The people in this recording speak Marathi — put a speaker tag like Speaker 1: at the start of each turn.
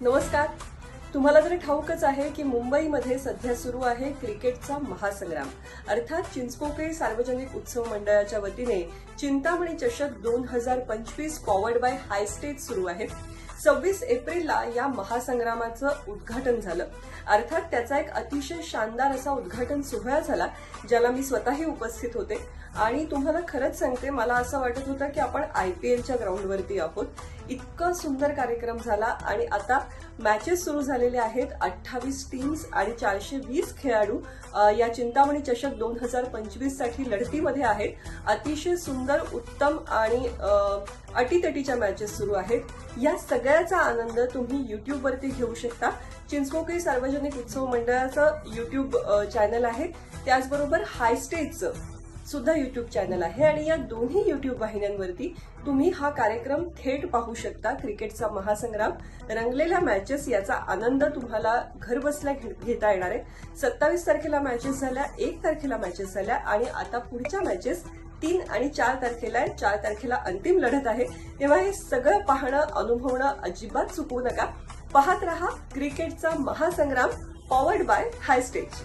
Speaker 1: नमस्कार. तुम्हाला जरी ठाऊकच आहे की मुंबईमध्ये सध्या सुरू आहे क्रिकेटचा महासंग्राम. अर्थात चिंचपोकळी सार्वजनिक उत्सव मंडळाच्या वतीने चिंतामणी चषक 2025 पॉवर्ड बाय हायस्टेज सुरू आहे. 26 एप्रिलला या महासंग्रामाचं उद्घाटन झालं. अर्थात त्याचा एक अतिशय शानदार असा उद्घाटन सोहळा झाला, ज्याला मी स्वतःही उपस्थित होते. आणि तुम्हाला खरंच सांगते, मला असं वाटत होतं की आपण IPLच्या ग्राउंडवरती आहोत. इतका सुंदर कार्यक्रम झाला आणि आता मॅचेस सुरू झालेले आहेत. 28 टीम्स आणि 420 खेळाडू या चिंतामणी चषक 2025 साठी लढतीमध्ये आहेत. अतिशय सुंदर, उत्तम आणि अटीतटीच्या मॅचेस सुरू आहेत. या सगळ्याचा आनंद तुम्ही युट्यूबवरती घेऊ शकता. चिंचपोकळी सार्वजनिक उत्सव मंडळाचं युट्यूब चॅनल आहे, त्याचबरोबर हायस्टेजचं सुद्धा युट्यूब चॅनल आहे आणि या दोन्ही युट्यूब वाहिन्यांवरती तुम्ही हा कार्यक्रम थेट पाहू शकता. क्रिकेटचा महासंग्राम, रंगलेल्या मॅचेस याचा आनंद तुम्हाला घरबसल्या घेता येणार आहे. 27 तारखेला मॅचेस झाल्या, 1 तारखेला मॅचेस झाल्या आणि आता पुढच्या मॅचेस 3 आणि 4 तारखेला आहे. 4 तारखेला अंतिम लढत आहे. तेव्हा हे सगळं पाहणं, अनुभवणं अजिबात चुकवू नका. पाहत रहा क्रिकेटचा महासंग्राम पॉवर्ड बाय हायस्टेज.